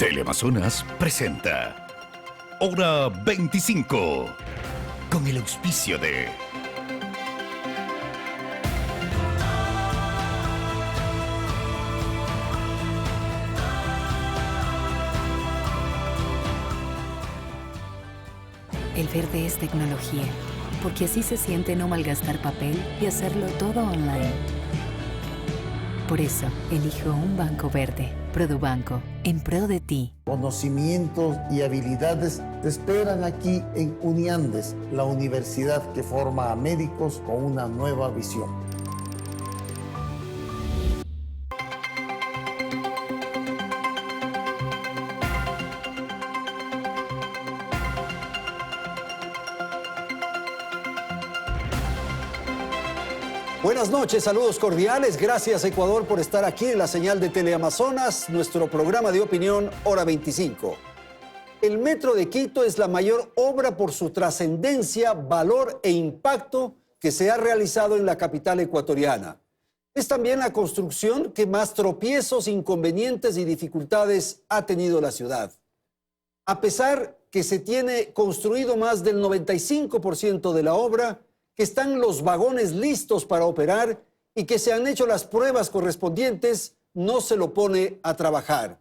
Teleamazonas presenta Hora 25 con el auspicio de El verde es tecnología, porque así se siente no malgastar papel y hacerlo todo online. Por eso, elijo un banco verde. Produbanco, en pro de ti. Conocimientos y habilidades te esperan aquí en Uniandes, la universidad que forma a médicos con una nueva visión. Buenas noches, saludos cordiales. Gracias, Ecuador, por estar aquí en la señal de Teleamazonas, nuestro programa de opinión Hora 25. El Metro de Quito es la mayor obra por su trascendencia, valor e impacto que se ha realizado en la capital ecuatoriana. Es también la construcción que más tropiezos, inconvenientes y dificultades ha tenido la ciudad. A pesar que se tiene construido más del 95% de la obra, que están los vagones listos para operar y que se han hecho las pruebas correspondientes, no se lo pone a trabajar.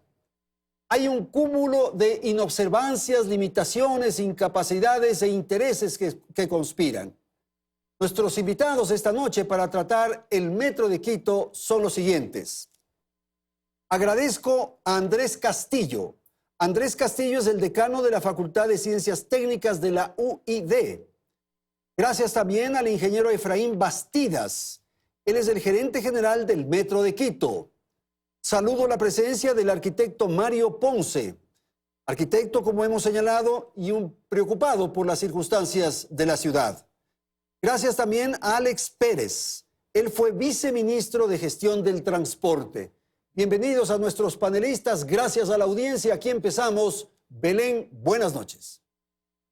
Hay un cúmulo de inobservancias, limitaciones, incapacidades e intereses que conspiran. Nuestros invitados esta noche para tratar el Metro de Quito son los siguientes. Agradezco a Andrés Castillo. Andrés Castillo es el decano de la Facultad de Ciencias Técnicas de la UID. Gracias también al ingeniero Efraín Bastidas. Él es el gerente general del Metro de Quito. Saludo la presencia del arquitecto Mario Ponce, arquitecto, como hemos señalado, y un preocupado por las circunstancias de la ciudad. Gracias también a Alex Pérez. Él fue viceministro de Gestión del Transporte. Bienvenidos a nuestros panelistas. Gracias a la audiencia. Aquí empezamos. Belén, buenas noches.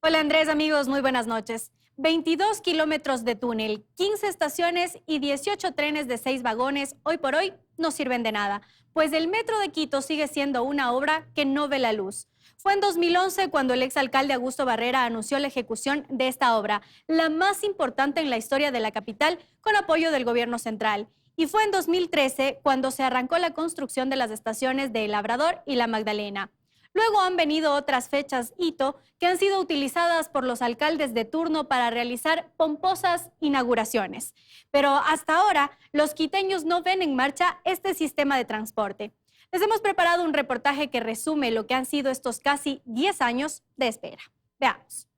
Hola Andrés, amigos, muy buenas noches. 22 kilómetros de túnel, 15 estaciones y 18 trenes de 6 vagones, hoy por hoy no sirven de nada, pues el Metro de Quito sigue siendo una obra que no ve la luz. Fue en 2011 cuando el exalcalde Augusto Barrera anunció la ejecución de esta obra, la más importante en la historia de la capital, con apoyo del gobierno central. Y fue en 2013 cuando se arrancó la construcción de las estaciones de El Labrador y La Magdalena. Luego han venido otras fechas hito que han sido utilizadas por los alcaldes de turno para realizar pomposas inauguraciones. Pero hasta ahora, los quiteños no ven en marcha este sistema de transporte. Les hemos preparado un reportaje que resume lo que han sido estos casi 10 años de espera. Veamos.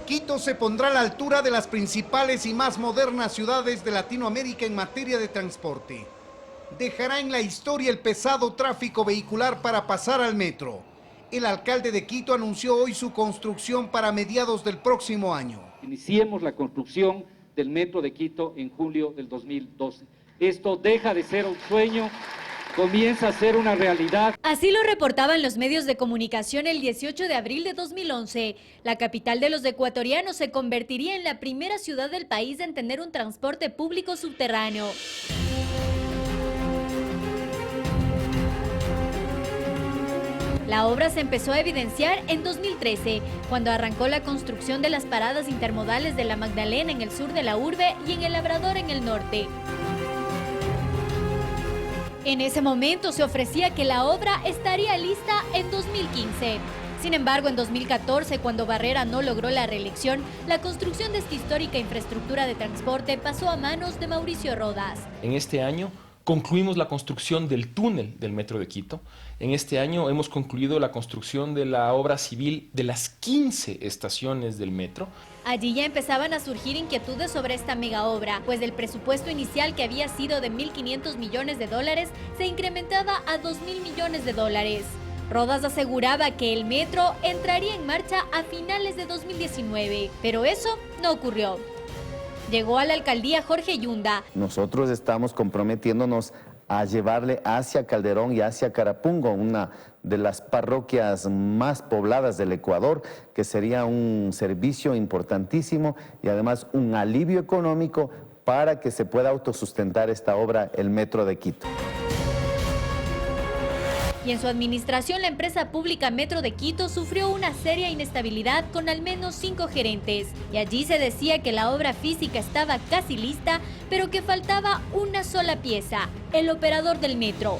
Quito se pondrá a la altura de las principales y más modernas ciudades de Latinoamérica en materia de transporte. Dejará en la historia el pesado tráfico vehicular para pasar al metro. El alcalde de Quito anunció hoy su construcción para mediados del próximo año. Iniciemos la construcción del Metro de Quito en julio del 2012. Esto deja de ser un sueño, comienza a ser una realidad. Así lo reportaban los medios de comunicación el 18 de abril de 2011. La capital de los ecuatorianos se convertiría en la primera ciudad del país en tener un transporte público subterráneo. La obra se empezó a evidenciar en 2013, cuando arrancó la construcción de las paradas intermodales de La Magdalena en el sur de la urbe y en El Labrador en el norte. En ese momento se ofrecía que la obra estaría lista en 2015. Sin embargo, en 2014, cuando Barrera no logró la reelección, la construcción de esta histórica infraestructura de transporte pasó a manos de Mauricio Rodas. En este año concluimos la construcción del túnel del Metro de Quito. En este año hemos concluido la construcción de la obra civil de las 15 estaciones del metro. Allí ya empezaban a surgir inquietudes sobre esta mega obra, pues el presupuesto inicial, que había sido de $1.500 millones, se incrementaba a $2.000 millones. Rodas aseguraba que el metro entraría en marcha a finales de 2019, pero eso no ocurrió. Llegó a la alcaldía Jorge Yunda. Nosotros estamos comprometiéndonos a llevarle hacia Calderón y hacia Carapungo, una de las parroquias más pobladas del Ecuador, que sería un servicio importantísimo y además un alivio económico para que se pueda autosustentar esta obra, el Metro de Quito. Y en su administración, la empresa pública Metro de Quito sufrió una seria inestabilidad con al menos 5 gerentes. Y allí se decía que la obra física estaba casi lista, pero que faltaba una sola pieza, el operador del metro.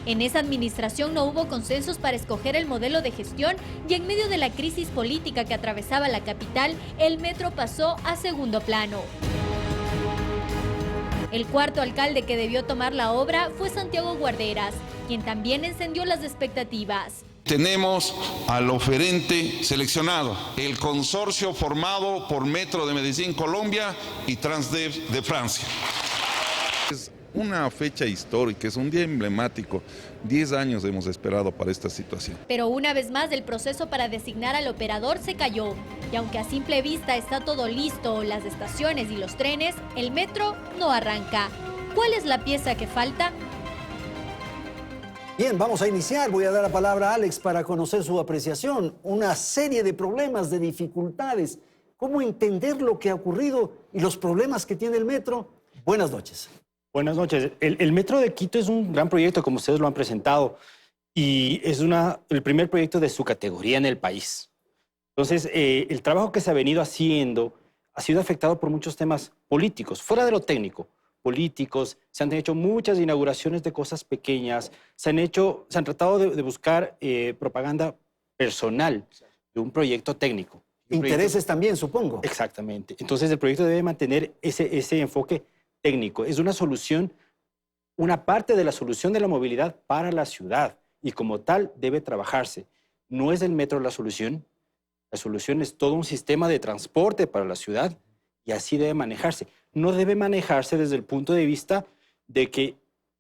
En esa administración no hubo consensos para escoger el modelo de gestión y en medio de la crisis política que atravesaba la capital, el metro pasó a segundo plano. El cuarto alcalde que debió tomar la obra fue Santiago Guarderas, quien también encendió las expectativas. Tenemos al oferente seleccionado, el consorcio formado por Metro de Medellín, Colombia y Transdev de Francia. Es una fecha histórica, es un día emblemático. 10 años hemos esperado para esta situación. Pero una vez más el proceso para designar al operador se cayó. Y aunque a simple vista está todo listo, las estaciones y los trenes, el metro no arranca. ¿Cuál es la pieza que falta? Bien, vamos a iniciar. Voy a dar la palabra a Alex para conocer su apreciación. Una serie de problemas, de dificultades. ¿Cómo entender lo que ha ocurrido y los problemas que tiene el metro? Buenas noches. Buenas noches. El Metro de Quito es un gran proyecto, como ustedes lo han presentado, y es el primer proyecto de su categoría en el país. Entonces, el trabajo que se ha venido haciendo ha sido afectado por muchos temas políticos, fuera de lo técnico. Políticos, se han hecho muchas inauguraciones de cosas pequeñas, se han tratado de buscar propaganda personal de un proyecto técnico. Intereses también, supongo. Exactamente. Entonces, el proyecto debe mantener ese enfoque técnico. Es una solución, una parte de la solución de la movilidad para la ciudad y como tal debe trabajarse. No es el metro la solución es todo un sistema de transporte para la ciudad y así debe manejarse. No debe manejarse desde el punto de vista de que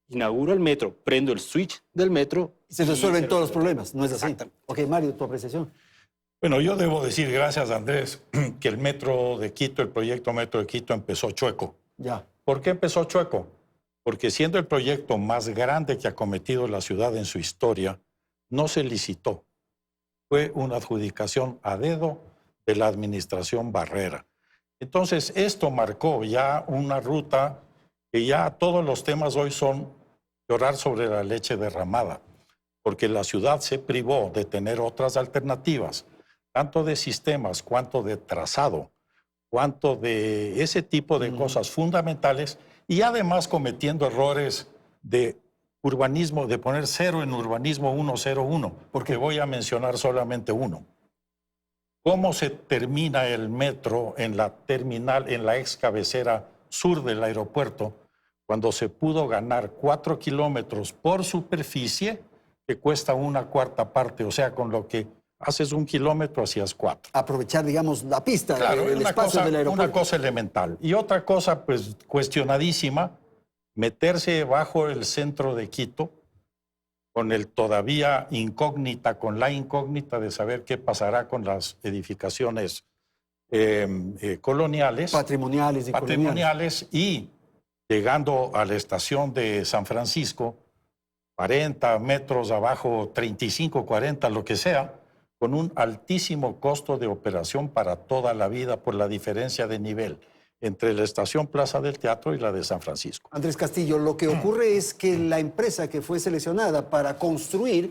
inauguro el metro, prendo el switch del metro y se resuelven todos los problemas. No es así. Ok, Mario, tu apreciación. Bueno, yo debo decir, gracias Andrés, que el Metro de Quito, el proyecto Metro de Quito empezó chueco. Ya. ¿Por qué empezó chueco? Porque siendo el proyecto más grande que ha cometido la ciudad en su historia, no se licitó. Fue una adjudicación a dedo de la administración Barrera. Entonces, esto marcó ya una ruta que ya todos los temas hoy son llorar sobre la leche derramada, porque la ciudad se privó de tener otras alternativas, tanto de sistemas cuanto de trazado, cuanto de ese tipo de cosas fundamentales y además cometiendo errores de urbanismo, de poner cero en urbanismo 101, porque voy a mencionar solamente uno. ¿Cómo se termina el metro en la terminal, en la ex cabecera sur del aeropuerto, cuando se pudo ganar 4 kilómetros por superficie, que cuesta 1/4 parte, o sea, con lo que haces 1 kilómetro, hacías 4. Aprovechar, digamos, la pista, claro, el espacio del aeropuerto. Una cosa elemental. Y otra cosa, pues, cuestionadísima, meterse bajo el centro de Quito con el todavía incógnita, con la incógnita de saber qué pasará con las edificaciones coloniales. Patrimoniales y llegando a la estación de San Francisco, 40 metros abajo, 35, 40, lo que sea, con un altísimo costo de operación para toda la vida por la diferencia de nivel entre la estación Plaza del Teatro y la de San Francisco. Andrés Castillo, lo que ocurre es que la empresa que fue seleccionada para construir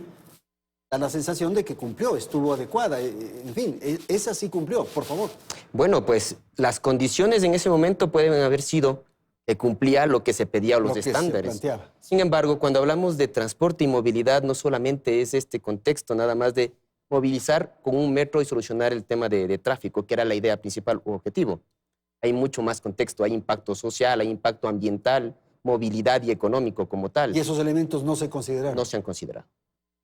da la sensación de que cumplió, estuvo adecuada, en fin, esa sí cumplió, por favor. Bueno, pues las condiciones en ese momento pueden haber sido que cumplía lo que se pedía o los estándares. Sin embargo, cuando hablamos de transporte y movilidad, no solamente es este contexto nada más de movilizar con un metro y solucionar el tema de tráfico, que era la idea principal u objetivo. Hay mucho más contexto, hay impacto social, hay impacto ambiental, movilidad y económico como tal. ¿Y esos elementos no se consideraron? No se han considerado.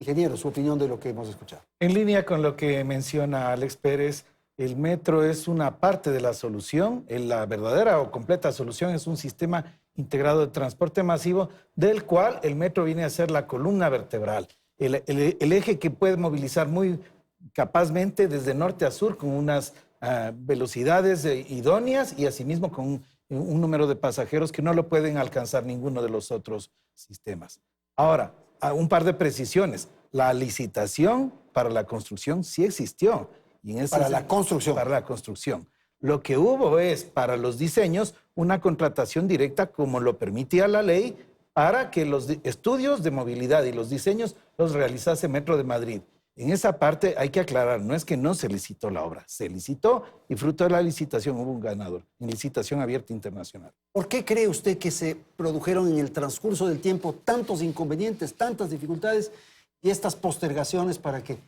Ingeniero, su opinión de lo que hemos escuchado. En línea con lo que menciona Alex Pérez, el metro es una parte de la solución. La verdadera o completa solución es un sistema integrado de transporte masivo, del cual el metro viene a ser la columna vertebral. El eje que puede movilizar muy capazmente desde norte a sur con unas velocidades idóneas y asimismo con un número de pasajeros que no lo pueden alcanzar ninguno de los otros sistemas. Ahora, un par de precisiones. La licitación para la construcción sí existió. Y en para la construcción. Para la construcción. Lo que hubo es, para los diseños, una contratación directa como lo permitía la ley para que los estudios de movilidad y los diseños los realizase Metro de Madrid. En esa parte hay que aclarar, no es que no se licitó la obra, se licitó y fruto de la licitación hubo un ganador, en licitación abierta internacional. ¿Por qué cree usted que se produjeron en el transcurso del tiempo tantos inconvenientes, tantas dificultades y estas postergaciones para que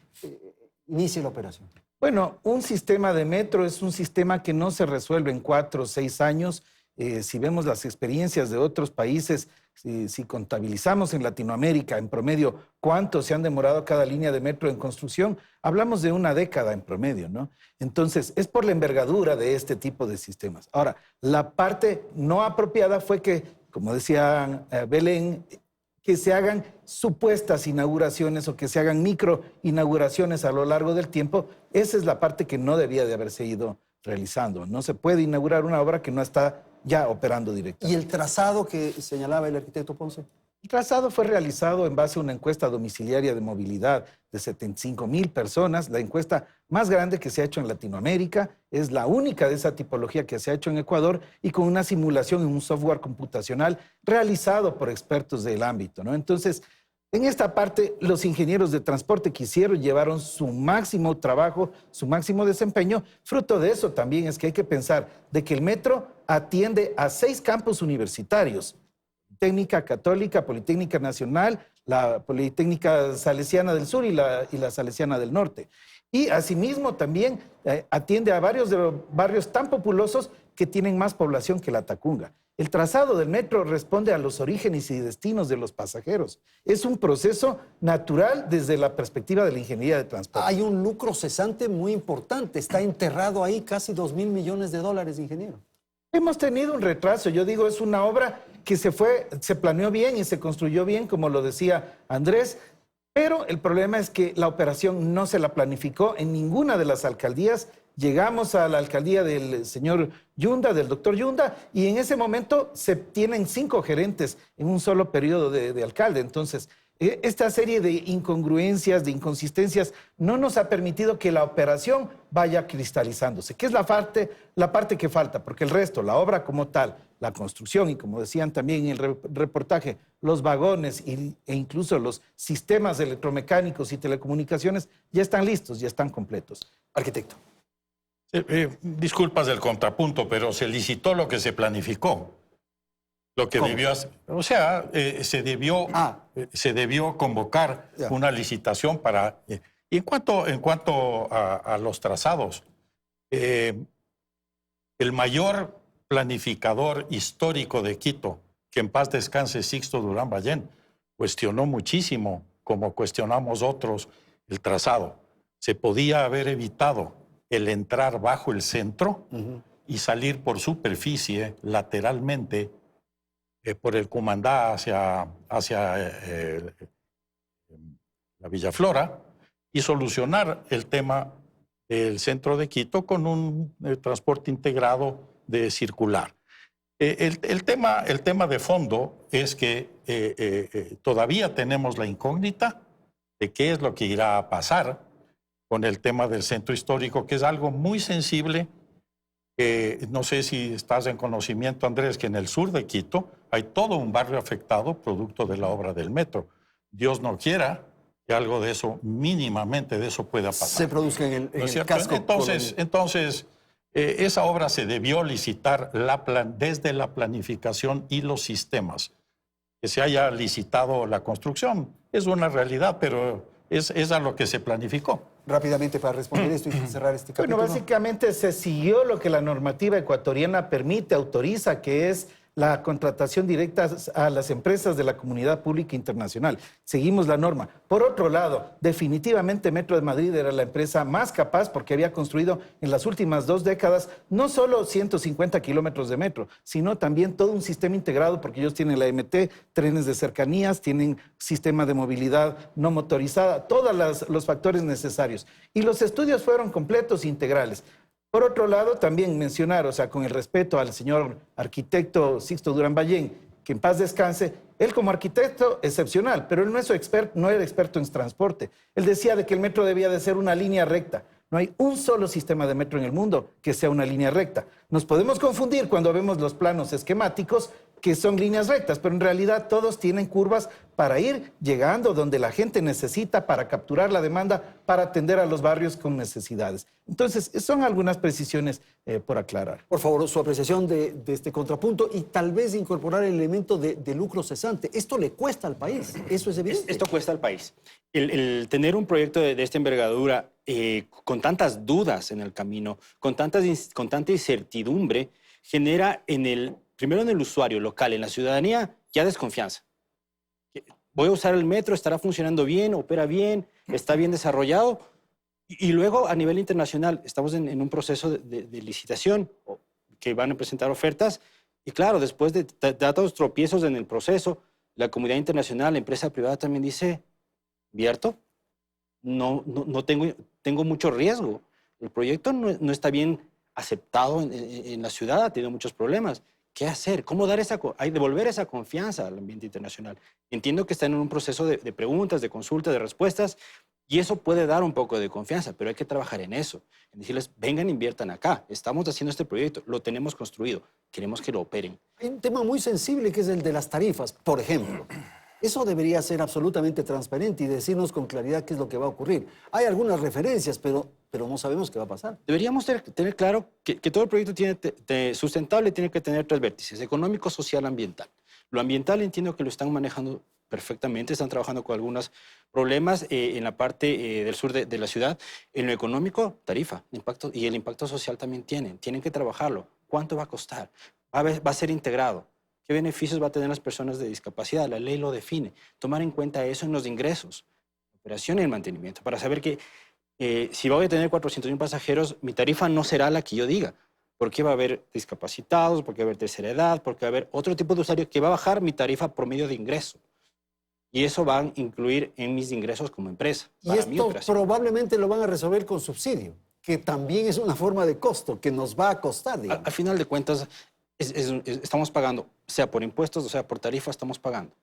inicie la operación? Bueno, un sistema de metro es un sistema que no se resuelve en 4 o 6 años. Si vemos las experiencias de otros países, si contabilizamos en Latinoamérica en promedio cuánto se han demorado cada línea de metro en construcción, hablamos de una década en promedio, ¿no? Entonces, es por la envergadura de este tipo de sistemas. Ahora, la parte no apropiada fue que, como decía Belén, que se hagan supuestas inauguraciones o que se hagan micro inauguraciones a lo largo del tiempo. Esa es la parte que no debía de haberse ido realizando. No se puede inaugurar una obra que no está ya operando directamente. ¿Y el trazado que señalaba el arquitecto Ponce? El trazado fue realizado en base a una encuesta domiciliaria de movilidad de 75,000 personas, la encuesta más grande que se ha hecho en Latinoamérica, es la única de esa tipología que se ha hecho en Ecuador y con una simulación en un software computacional realizado por expertos del ámbito, ¿no? Entonces, en esta parte, los ingenieros de transporte que hicieron llevaron su máximo trabajo, su máximo desempeño. Fruto de eso también es que hay que pensar de que el metro atiende a 6 campus universitarios. Politécnica Católica, Politécnica Nacional, la Politécnica Salesiana del Sur y la Salesiana del Norte. Y asimismo también atiende a varios de los barrios tan populosos que tienen más población que la Tacunga. El trazado del metro responde a los orígenes y destinos de los pasajeros. Es un proceso natural desde la perspectiva de la ingeniería de transporte. Hay un lucro cesante muy importante. Está enterrado ahí casi $2.000 millones, ingeniero. Hemos tenido un retraso. Yo digo, es una obra que se planeó bien y se construyó bien, como lo decía Andrés, pero el problema es que la operación no se la planificó en ninguna de las alcaldías. Llegamos a la alcaldía del señor Yunda, del doctor Yunda, y en ese momento se tienen 5 gerentes en un solo periodo de alcalde. Entonces, esta serie de incongruencias, de inconsistencias, no nos ha permitido que la operación vaya cristalizándose, que es la parte que falta, porque el resto, la obra como tal, la construcción y como decían también en el reportaje, los vagones e incluso los sistemas electromecánicos y telecomunicaciones ya están listos, ya están completos. Arquitecto. Disculpas del contrapunto, pero se licitó lo que se planificó. Lo que debió hacer. O sea, se debió convocar una licitación para... Y en cuanto a los trazados, el mayor planificador histórico de Quito, que en paz descanse Sixto Durán Ballén, cuestionó muchísimo, como cuestionamos otros, el trazado. Se podía haber evitado el entrar bajo el centro y salir por superficie lateralmente por el Cumandá hacia la Villa Flora y solucionar el tema del centro de Quito con un transporte integrado de circular. El tema de fondo es que todavía tenemos la incógnita de qué es lo que irá a pasar con el tema del centro histórico, que es algo muy sensible. No sé si estás en conocimiento, Andrés, que en el sur de Quito hay todo un barrio afectado producto de la obra del metro. Dios no quiera que algo de eso, mínimamente de eso pueda pasar. Se produzca en el casco. Entonces, esa obra se debió licitar desde la planificación y los sistemas. Que se haya licitado la construcción es una realidad, pero es a lo que se planificó. Rápidamente para responder esto y cerrar este capítulo. Bueno, básicamente se siguió lo que la normativa ecuatoriana permite, autoriza, que es la contratación directa a las empresas de la comunidad pública internacional. Seguimos la norma. Por otro lado, definitivamente Metro de Madrid era la empresa más capaz porque había construido en las últimas 2 décadas no solo 150 kilómetros de metro, sino también todo un sistema integrado porque ellos tienen la MT, trenes de cercanías, tienen sistema de movilidad no motorizada, todos los factores necesarios. Y los estudios fueron completos e integrales. Por otro lado, también mencionar, o sea, con el respeto al señor arquitecto Sixto Durán Ballén, que en paz descanse, él como arquitecto excepcional, pero él no era experto en transporte. Él decía de que el metro debía de ser una línea recta. No hay un solo sistema de metro en el mundo que sea una línea recta. Nos podemos confundir cuando vemos los planos esquemáticos, que son líneas rectas, pero en realidad todos tienen curvas para ir llegando donde la gente necesita, para capturar la demanda, para atender a los barrios con necesidades. Entonces, son algunas precisiones por aclarar. Por favor, su apreciación de este contrapunto y tal vez incorporar el elemento de lucro cesante. Esto le cuesta al país, eso es evidente. Esto cuesta al país. El tener un proyecto de esta envergadura con tantas dudas en el camino, con tanta incertidumbre, genera primero en el usuario local, en la ciudadanía, ya desconfianza. Voy a usar el metro, estará funcionando bien, opera bien, está bien desarrollado. Y luego, a nivel internacional, estamos en un proceso de licitación que van a presentar ofertas. Y claro, después de tantos tropiezos en el proceso, la comunidad internacional, la empresa privada también dice, ¿invierto? No tengo mucho riesgo. El proyecto no está bien aceptado en la ciudad, ha tenido muchos problemas. ¿Qué hacer? ¿Cómo devolver esa confianza al ambiente internacional? Entiendo que están en un proceso de preguntas, de consultas, de respuestas, y eso puede dar un poco de confianza, pero hay que trabajar en eso, en decirles, vengan, inviertan acá, estamos haciendo este proyecto, lo tenemos construido, queremos que lo operen. Hay un tema muy sensible que es el de las tarifas, por ejemplo. Eso debería ser absolutamente transparente y decirnos con claridad qué es lo que va a ocurrir. Hay algunas referencias, pero no sabemos qué va a pasar. Deberíamos tener claro que todo el proyecto sustentable tiene que tener 3 vértices: económico, social, ambiental. Lo ambiental entiendo que lo están manejando perfectamente, están trabajando con algunos problemas en la parte del sur de la ciudad. En lo económico, tarifa, impacto, y el impacto social también tienen que trabajarlo. ¿Cuánto va a costar? Va a ser integrado. ¿Qué beneficios va a tener las personas de discapacidad? La ley lo define. Tomar en cuenta eso en los ingresos, operación y el mantenimiento, para saber que si voy a tener 400,000 pasajeros, mi tarifa no será la que yo diga, porque va a haber discapacitados, porque va a haber tercera edad, porque va a haber otro tipo de usuario que va a bajar mi tarifa promedio de ingreso. Y eso va a incluir en mis ingresos como empresa. Y esto probablemente lo van a resolver con subsidio, que también es una forma de costo que nos va a costar. Al final de cuentas, estamos pagando, sea por impuestos o sea por tarifa, estamos pagando.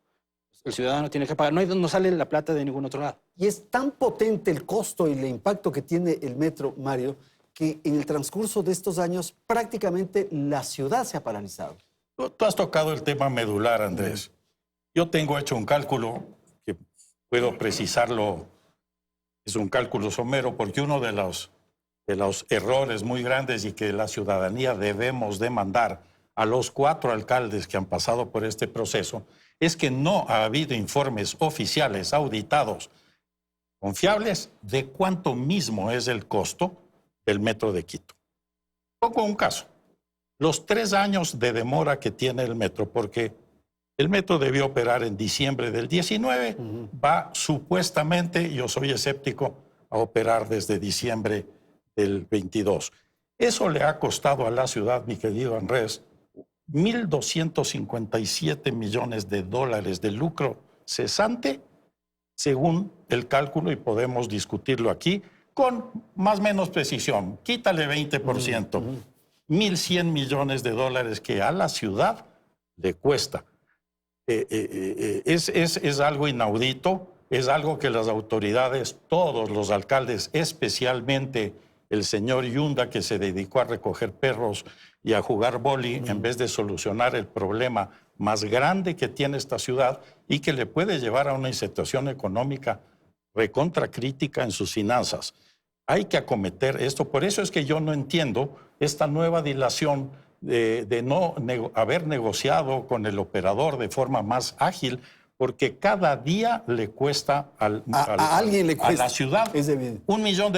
El ciudadano tiene que pagar, no sale la plata de ningún otro lado. Y es tan potente el costo y el impacto que tiene el metro, Mario, que en el transcurso de estos años prácticamente la ciudad se ha paralizado. Tú has tocado el tema medular, Andrés. Yo tengo hecho un cálculo que puedo precisarlo, es un cálculo somero, porque uno de los errores muy grandes y que la ciudadanía debemos demandar a los 4 alcaldes que han pasado por este proceso es que no ha habido informes oficiales, auditados, confiables, de cuánto mismo es el costo del metro de Quito. Pongo un caso. Los 3 años de demora que tiene el metro, porque el metro debió operar en diciembre del 19, va supuestamente, yo soy escéptico, a operar desde diciembre del 22. Eso le ha costado a la ciudad, mi querido Andrés, 1.257 millones de dólares de lucro cesante, según el cálculo, y podemos discutirlo aquí, con más o menos precisión. Quítale 20%. 1.100 millones de dólares que a la ciudad le cuesta. Es algo inaudito, es algo que las autoridades, todos los alcaldes, especialmente el señor Yunda, que se dedicó a recoger perros y a jugar boli en vez de solucionar el problema más grande que tiene esta ciudad y que le puede llevar a una situación económica recontracrítica en sus finanzas. Hay que acometer esto. Por eso es que yo no entiendo esta nueva dilación de no haber negociado con el operador de forma más ágil, porque cada día le cuesta a la ciudad $1 millón.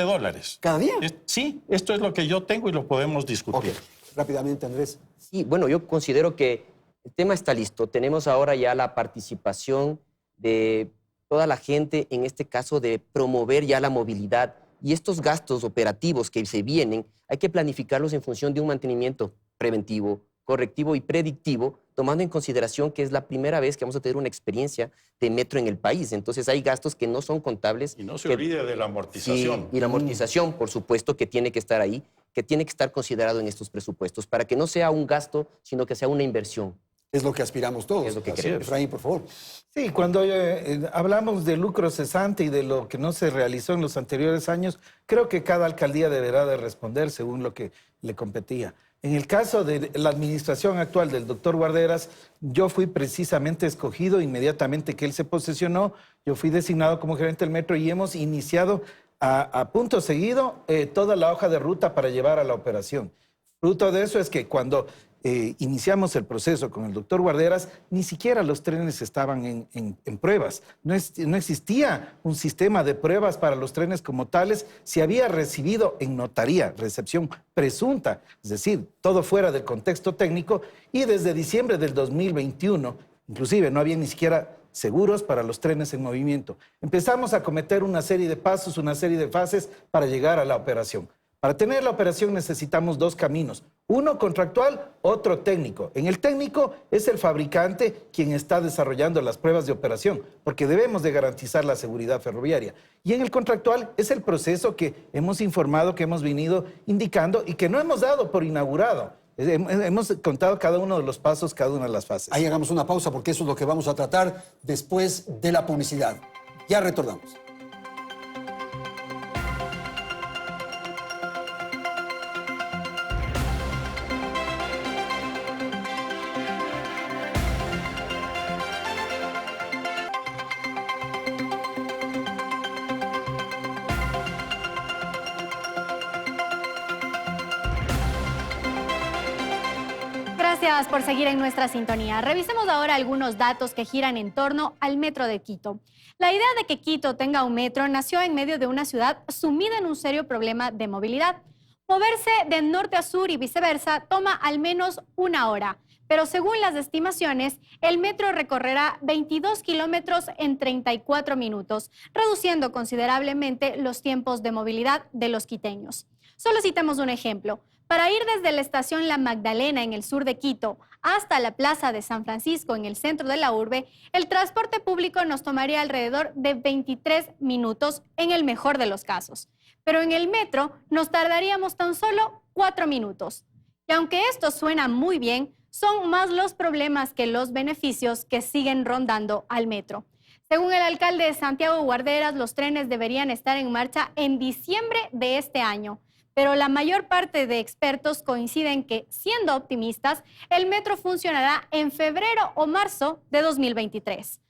¿Cada día? Sí, esto es lo que yo tengo y lo podemos discutir. Okay. Rápidamente, Andrés. Sí, bueno, yo considero que el tema está listo. Tenemos ahora ya la participación de toda la gente, en este caso de promover ya la movilidad. Y estos gastos operativos que se vienen, hay que planificarlos en función de un mantenimiento preventivo, correctivo y predictivo, tomando en consideración que es la primera vez que vamos a tener una experiencia de metro en el país. Entonces hay gastos que no son contables. Y no se olvide de la amortización. Sí, y la amortización, por supuesto, que tiene que estar ahí, que tiene que estar considerado en estos presupuestos, para que no sea un gasto, sino que sea una inversión. Es lo que aspiramos todos. Es lo que queremos. Efraín, por favor. Sí, cuando hablamos de lucro cesante y de lo que no se realizó en los anteriores años, creo que cada alcaldía deberá de responder según lo que le competía. En el caso de la administración actual del doctor Guarderas, yo fui precisamente escogido inmediatamente que él se posesionó. Yo fui designado como gerente del metro y hemos iniciado a punto seguido toda la hoja de ruta para llevar a la operación. Fruto de eso es que cuando iniciamos el proceso con el doctor Guarderas, ni siquiera los trenes estaban en pruebas. No existía un sistema de pruebas para los trenes como tales. Se había recibido en notaría, recepción presunta, es decir, todo fuera del contexto técnico, y desde diciembre del 2021, inclusive no había ni siquiera seguros para los trenes en movimiento. Empezamos a cometer una serie de pasos, una serie de fases para llegar a la operación. Para tener la operación necesitamos dos caminos, uno contractual, otro técnico. En el técnico es el fabricante quien está desarrollando las pruebas de operación, porque debemos de garantizar la seguridad ferroviaria. Y en el contractual es el proceso que hemos informado, que hemos venido indicando y que no hemos dado por inaugurado. Hemos contado cada uno de los pasos, cada una de las fases. Ahí hagamos una pausa porque eso es lo que vamos a tratar después de la publicidad. Ya retornamos. Gracias por seguir en nuestra sintonía. Revisemos ahora algunos datos que giran en torno al metro de Quito. La idea de que Quito tenga un metro nació en medio de una ciudad sumida en un serio problema de movilidad. Moverse de norte a sur y viceversa toma al menos una hora, pero según las estimaciones, el metro recorrerá 22 kilómetros en 34 minutos, reduciendo considerablemente los tiempos de movilidad de los quiteños. Solo citemos un ejemplo. Para ir desde la estación La Magdalena en el sur de Quito hasta la Plaza de San Francisco en el centro de la urbe, el transporte público nos tomaría alrededor de 23 minutos en el mejor de los casos. Pero en el metro nos tardaríamos tan solo 4 minutos. Y aunque esto suena muy bien, son más los problemas que los beneficios que siguen rondando al metro. Según el alcalde de Santiago Guarderas, los trenes deberían estar en marcha en diciembre de este año. Pero la mayor parte de expertos coinciden que, siendo optimistas, el metro funcionará en febrero o marzo de 2023.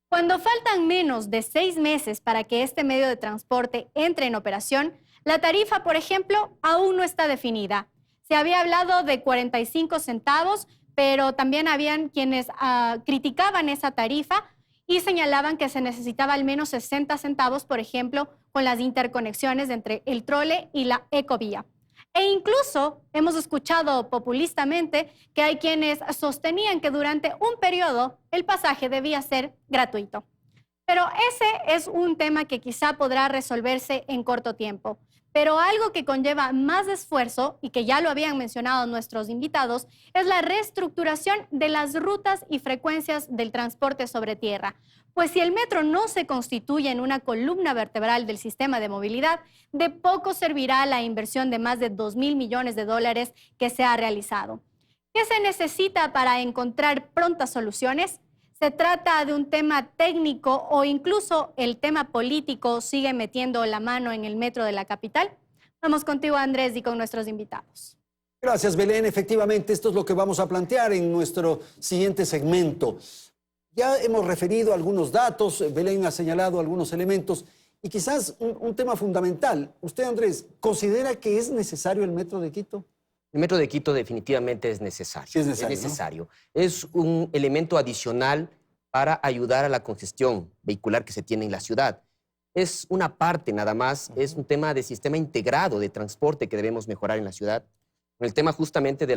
Cuando faltan menos de 6 meses para que este medio de transporte entre en operación, la tarifa, por ejemplo, aún no está definida. Se había hablado de 45 centavos, pero también habían quienes criticaban esa tarifa y señalaban que se necesitaba al menos 60 centavos, por ejemplo, con las interconexiones entre el trole y la ecovía. E incluso hemos escuchado populistamente que hay quienes sostenían que durante un periodo el pasaje debía ser gratuito. Pero ese es un tema que quizá podrá resolverse en corto tiempo. Pero algo que conlleva más esfuerzo, y que ya lo habían mencionado nuestros invitados, es la reestructuración de las rutas y frecuencias del transporte sobre tierra. Pues si el metro no se constituye en una columna vertebral del sistema de movilidad, de poco servirá la inversión de más de 2.000 millones de dólares que se ha realizado. ¿Qué se necesita para encontrar prontas soluciones? ¿Se trata de un tema técnico o incluso el tema político sigue metiendo la mano en el metro de la capital? Vamos contigo, Andrés, y con nuestros invitados. Gracias, Belén. Efectivamente, esto es lo que vamos a plantear en nuestro siguiente segmento. Ya hemos referido algunos datos, Belén ha señalado algunos elementos y quizás un tema fundamental. Usted, Andrés, ¿considera que es necesario el metro de Quito? El metro de Quito definitivamente es necesario. Sí, es necesario, es necesario. ¿No? Es un elemento adicional para ayudar a la congestión vehicular que se tiene en la ciudad. Es una parte nada más, es un tema de sistema integrado de transporte que debemos mejorar en la ciudad. El tema justamente de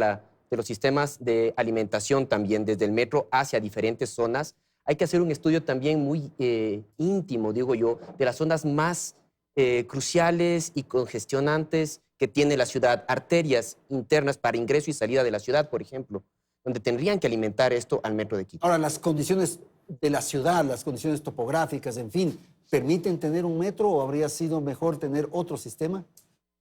los sistemas de alimentación también desde el metro hacia diferentes zonas. Hay que hacer un estudio también muy íntimo, digo yo, de las zonas más cruciales y congestionantes que tiene la ciudad, arterias internas para ingreso y salida de la ciudad, por ejemplo, donde tendrían que alimentar esto al metro de Quito. Ahora, las condiciones de la ciudad, las condiciones topográficas, en fin, ¿permiten tener un metro o habría sido mejor tener otro sistema?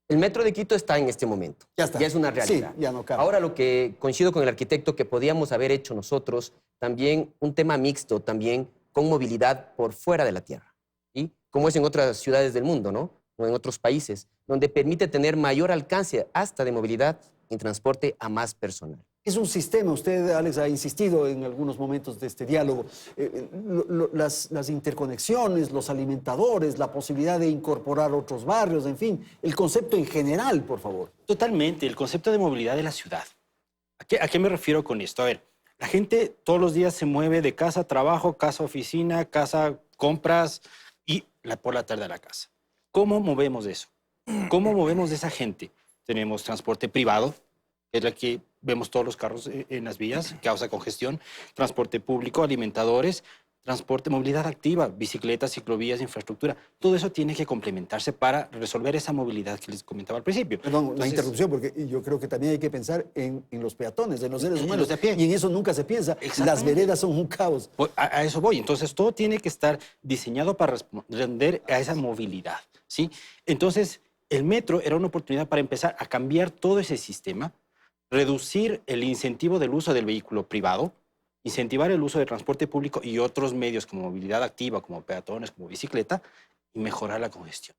El metro de Quito está en este momento. Ya está. Ya es una realidad. Sí, ya no cabe. Ahora lo que coincido con el arquitecto que podíamos haber hecho nosotros, también un tema mixto, también con movilidad por fuera de la tierra, ¿sí? Como es en otras ciudades del mundo, ¿no? O en otros países, donde permite tener mayor alcance hasta de movilidad en transporte a más personal. Es un sistema, usted, Alex, ha insistido en algunos momentos de este diálogo, las interconexiones, los alimentadores, la posibilidad de incorporar otros barrios, en fin, el concepto en general, por favor. Totalmente, el concepto de movilidad de la ciudad. ¿A qué me refiero con esto? A ver, la gente todos los días se mueve de casa a trabajo, casa a oficina, casa compras y por la tarde a la casa. ¿Cómo movemos eso? ¿Cómo movemos de esa gente? Tenemos transporte privado, que es la que vemos todos los carros en las vías, causa congestión, transporte público, alimentadores, transporte, movilidad activa, bicicletas, ciclovías, infraestructura. Todo eso tiene que complementarse para resolver esa movilidad que les comentaba al principio. Perdón, la interrupción, porque yo creo que también hay que pensar en los peatones, en los seres humanos. Los de a pie. Y en eso nunca se piensa. Las veredas son un caos. A eso voy. Entonces, todo tiene que estar diseñado para responder a esa movilidad, ¿sí? Entonces, el metro era una oportunidad para empezar a cambiar todo ese sistema, reducir el incentivo del uso del vehículo privado, incentivar el uso de transporte público y otros medios como movilidad activa, como peatones, como bicicleta, y mejorar la congestión.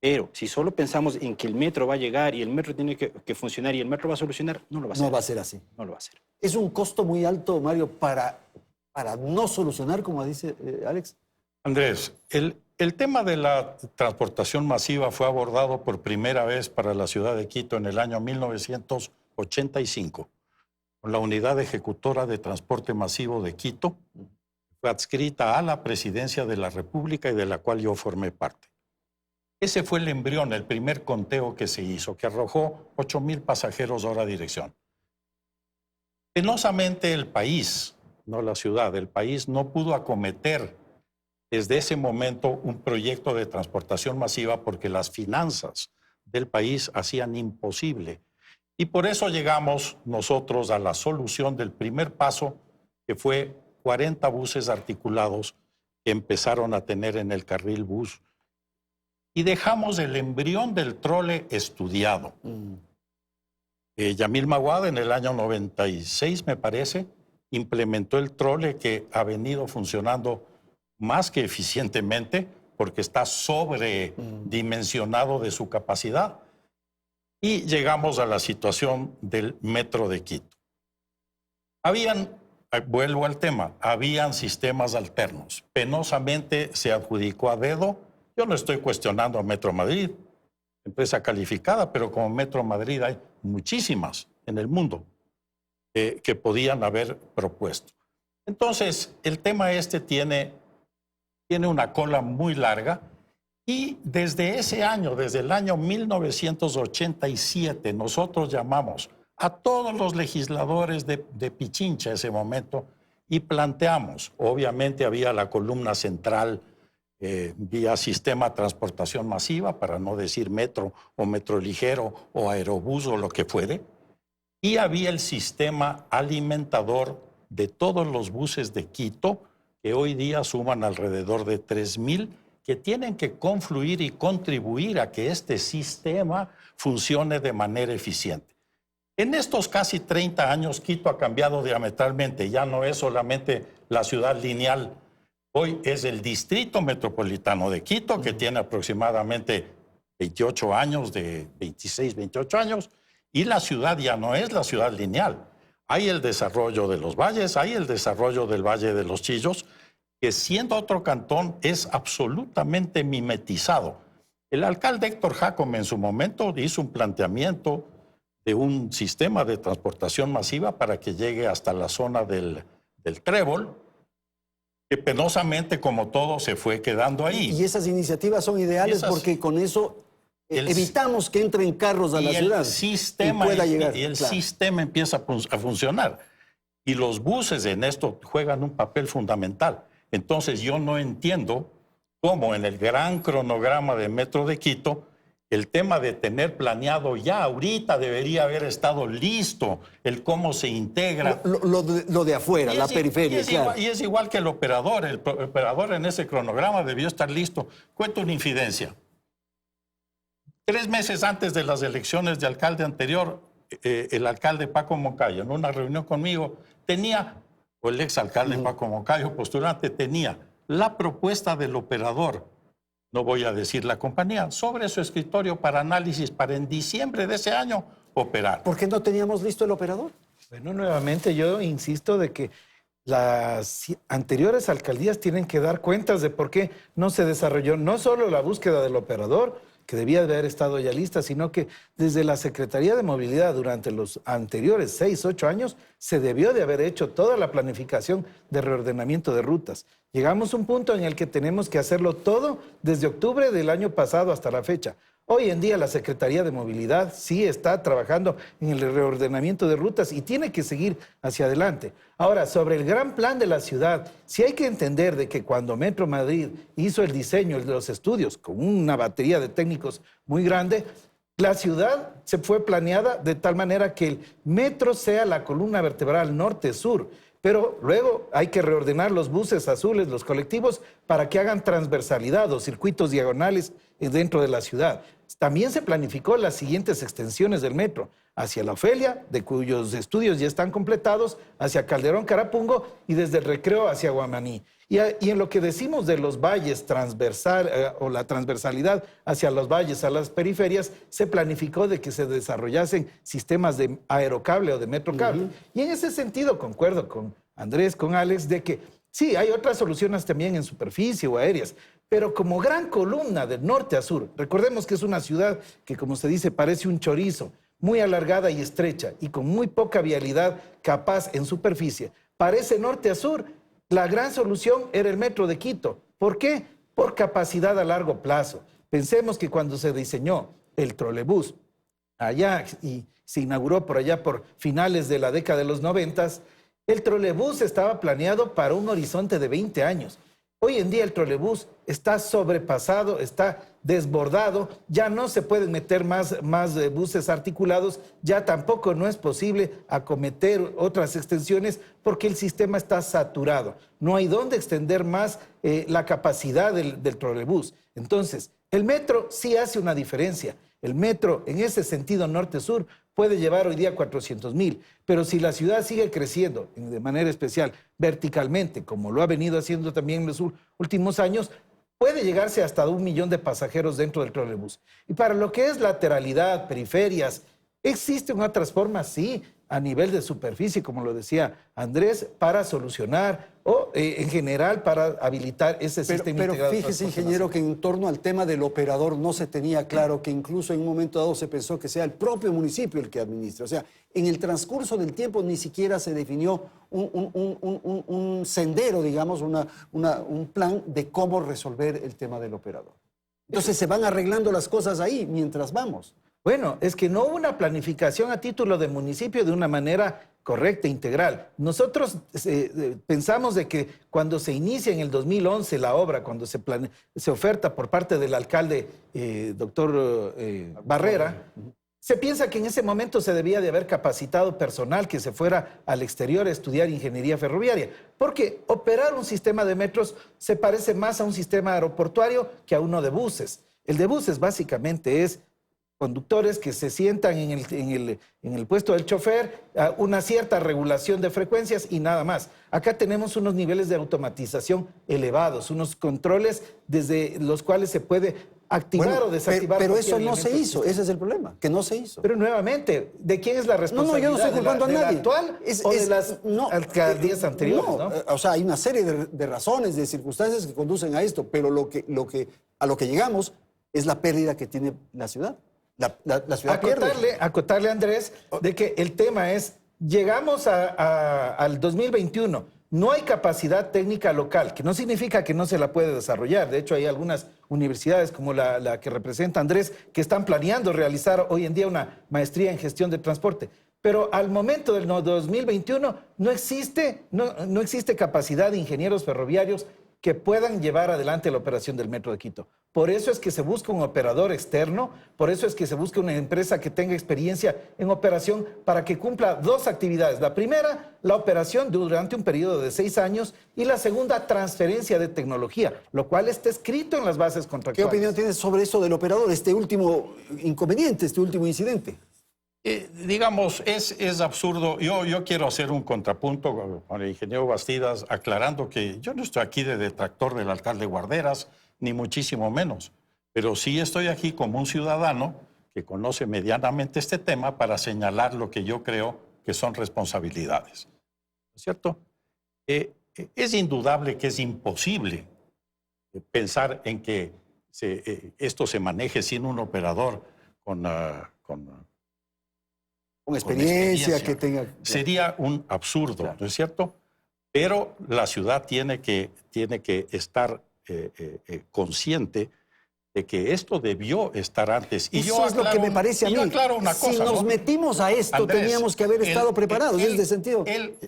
Pero si solo pensamos en que el metro va a llegar y el metro tiene que funcionar y el metro va a solucionar, no lo va a hacer. No va a ser así. No lo va a hacer. ¿Es un costo muy alto, Mario, para no solucionar, como dice Alex? Andrés, el tema de la transportación masiva fue abordado por primera vez para la ciudad de Quito en el año 1985, con la Unidad Ejecutora de Transporte Masivo de Quito, fue adscrita a la Presidencia de la República y de la cual yo formé parte. Ese fue el embrión, el primer conteo que se hizo, que arrojó 8,000 pasajeros hora dirección. Penosamente el país, no la ciudad, el país no pudo acometer desde ese momento un proyecto de transportación masiva porque las finanzas del país hacían imposible. Y por eso llegamos nosotros a la solución del primer paso, que fue 40 buses articulados que empezaron a tener en el carril bus. Y dejamos el embrión del trole estudiado. Yamil Maguad en el año 96, me parece, implementó el trole que ha venido funcionando más que eficientemente porque está sobredimensionado de su capacidad. Y llegamos a la situación del metro de Quito. Vuelvo al tema, habían sistemas alternos. Penosamente se adjudicó a dedo. Yo no estoy cuestionando a Metro Madrid, empresa calificada, pero como Metro Madrid hay muchísimas en el mundo que podían haber propuesto. Entonces, el tema este tiene una cola muy larga y desde ese año, desde el año 1987, nosotros llamamos a todos los legisladores de Pichincha ese momento y planteamos, obviamente había la columna central vía sistema de transportación masiva, para no decir metro o metro ligero o aerobús o lo que fuere, y había el sistema alimentador de todos los buses de Quito, que hoy día suman alrededor de 3,000, que tienen que confluir y contribuir a que este sistema funcione de manera eficiente. En estos casi 30 años, Quito ha cambiado diametralmente. Ya no es solamente la ciudad lineal. Hoy es el Distrito Metropolitano de Quito, que tiene aproximadamente 28 años, de 26, 28 años, y la ciudad ya no es la ciudad lineal. Hay el desarrollo de los valles, hay el desarrollo del Valle de los Chillos, que siendo otro cantón es absolutamente mimetizado. El alcalde Héctor Jacome en su momento hizo un planteamiento de un sistema de transportación masiva para que llegue hasta la zona del Trébol, que penosamente, como todo, se fue quedando ahí. Y esas iniciativas son ideales porque con eso evitamos que entren carros a la ciudad y pueda llegar. Y el sistema empieza a funcionar. Y los buses en esto juegan un papel fundamental. Entonces yo no entiendo cómo en el gran cronograma de Metro de Quito el tema de tener planeado ya ahorita debería haber estado listo, el cómo se integra. Lo de afuera, la periferia, claro. Y es igual que el operador en ese cronograma debió estar listo. Cuento una infidencia. 3 meses antes de las elecciones de alcalde anterior, el alcalde Paco Moncayo, en una reunión conmigo, o el exalcalde Paco Moncayo, postulante, tenía la propuesta del operador, no voy a decir la compañía, sobre su escritorio para análisis para en diciembre de ese año operar. ¿Por qué no teníamos listo el operador? Bueno, nuevamente yo insisto de que las anteriores alcaldías tienen que dar cuentas de por qué no se desarrolló no solo la búsqueda del operador, que debía de haber estado ya lista, sino que desde la Secretaría de Movilidad durante los anteriores 6, 8 años se debió de haber hecho toda la planificación de reordenamiento de rutas. Llegamos a un punto en el que tenemos que hacerlo todo desde octubre del año pasado hasta la fecha. Hoy en día la Secretaría de Movilidad sí está trabajando en el reordenamiento de rutas y tiene que seguir hacia adelante. Ahora, sobre el gran plan de la ciudad, sí hay que entender de que cuando Metro Madrid hizo el diseño de los estudios con una batería de técnicos muy grande, la ciudad se fue planeada de tal manera que el metro sea la columna vertebral norte-sur. Pero luego hay que reordenar los buses azules, los colectivos, para que hagan transversalidad o circuitos diagonales dentro de la ciudad. También se planificó las siguientes extensiones del metro, hacia La Ofelia, de cuyos estudios ya están completados, hacia Calderón, Carapungo y desde el Recreo hacia Guamaní. Y en lo que decimos de los valles transversal o la transversalidad hacia los valles, a las periferias, se planificó de que se desarrollasen sistemas de aerocable o de metrocable. Y en ese sentido concuerdo con Andrés, con Alex, de que sí, hay otras soluciones también en superficie o aéreas, pero como gran columna de norte a sur, recordemos que es una ciudad que, como se dice, parece un chorizo, muy alargada y estrecha y con muy poca vialidad capaz en superficie. Parece norte a sur. La gran solución era el metro de Quito. ¿Por qué? Por capacidad a largo plazo. Pensemos que cuando se diseñó el trolebús allá y se inauguró por allá por finales de la década de los 90, el trolebús estaba planeado para un horizonte de 20 años. Hoy en día el trolebús está sobrepasado, está desbordado, ya no se pueden meter más buses articulados, ya tampoco no es posible acometer otras extensiones porque el sistema está saturado. No hay dónde extender más la capacidad del trolebús. Entonces, el metro sí hace una diferencia. El metro, en ese sentido norte-sur, puede llevar hoy día 400,000, pero si la ciudad sigue creciendo de manera especial verticalmente, como lo ha venido haciendo también en los últimos años, puede llegarse hasta 1 millón de pasajeros dentro del trolebús. Y para lo que es lateralidad, periferias, existen otras formas, sí, a nivel de superficie, como lo decía Andrés, para solucionar o en general para habilitar ese sistema integrado. Pero fíjese, ingeniero, que en torno al tema del operador no se tenía claro que incluso en un momento dado se pensó que sea el propio municipio el que administre. O sea, en el transcurso del tiempo ni siquiera se definió un sendero, digamos, un plan de cómo resolver el tema del operador. Entonces se van arreglando las cosas ahí mientras vamos. Bueno, es que no hubo una planificación a título de municipio de una manera correcta, integral. Nosotros pensamos de que cuando se inicia en el 2011 la obra, cuando se oferta por parte del alcalde, doctor Barrera, se piensa que en ese momento se debía de haber capacitado personal que se fuera al exterior a estudiar ingeniería ferroviaria, porque operar un sistema de metros se parece más a un sistema aeroportuario que a uno de buses. El de buses básicamente es conductores que se sientan en el puesto del chofer, una cierta regulación de frecuencias y nada más. Acá tenemos unos niveles de automatización elevados, unos controles desde los cuales se puede activar o desactivar. Pero eso no se hizo, ese es el problema, que no se hizo. Pero nuevamente, ¿de quién es la responsabilidad? No, yo no estoy culpando a nadie. ¿De la actual o de las alcaldías anteriores? No, o sea, hay una serie de razones, de circunstancias que conducen a esto, pero a lo que llegamos es la pérdida que tiene la ciudad. La ciudad pierde. Acotarle, Andrés, de que el tema es, llegamos al 2021, no hay capacidad técnica local, que no significa que no se la puede desarrollar. De hecho, hay algunas universidades como la que representa Andrés que están planeando realizar hoy en día una maestría en gestión de transporte. Pero al momento del 2021 no existe capacidad de ingenieros ferroviarios que puedan llevar adelante la operación del Metro de Quito. Por eso es que se busca un operador externo, por eso es que se busca una empresa que tenga experiencia en operación para que cumpla dos actividades. La primera, la operación durante un periodo de 6 años y la segunda, transferencia de tecnología, lo cual está escrito en las bases contractuales. ¿Qué opinión tienes sobre eso del operador, este último inconveniente, este último incidente? Digamos, es absurdo. Yo quiero hacer un contrapunto con el ingeniero Bastidas, aclarando que yo no estoy aquí de detractor del alcalde Guarderas, ni muchísimo menos. Pero sí estoy aquí como un ciudadano que conoce medianamente este tema para señalar lo que yo creo que son responsabilidades. ¿No es cierto? Es indudable que es imposible pensar en que esto se maneje sin un operador con experiencia que tenga... Sería un absurdo, claro. ¿No es cierto? Pero la ciudad tiene que estar consciente de que esto debió estar antes. Y eso es lo que me parece a mí. Aclaro una cosa, si nos metimos a esto, Andrés, teníamos que haber estado preparados, en ese sentido.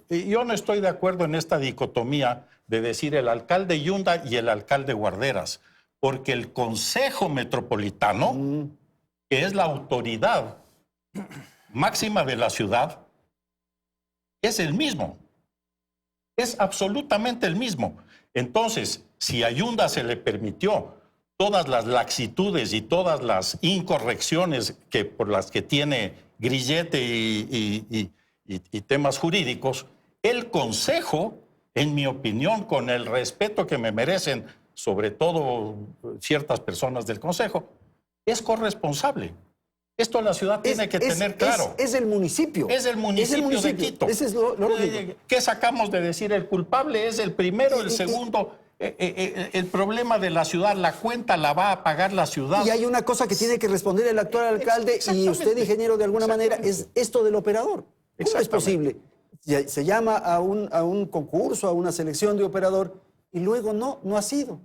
Yo no estoy de acuerdo en esta dicotomía de decir el alcalde Yunda y el alcalde Guarderas, porque el Consejo Metropolitano, que es la autoridad máxima de la ciudad, es el mismo. Es absolutamente el mismo. Entonces, si a Yunda se le permitió todas las laxitudes y todas las incorrecciones por las que tiene grillete y temas jurídicos, el Consejo, en mi opinión, con el respeto que me merecen, sobre todo ciertas personas del Consejo, es corresponsable. Esto la ciudad tiene que tener claro. Es el municipio. Es el municipio de Quito. Ese es lo lógico. ¿Qué sacamos de decir? El culpable es el primero, el segundo. El problema de la ciudad, la cuenta la va a pagar la ciudad. Y hay una cosa que tiene que responder el actual alcalde y usted, ingeniero, de alguna manera, es esto del operador. ¿Cómo es posible? Se llama a un concurso, a una selección de operador y luego no ha sido.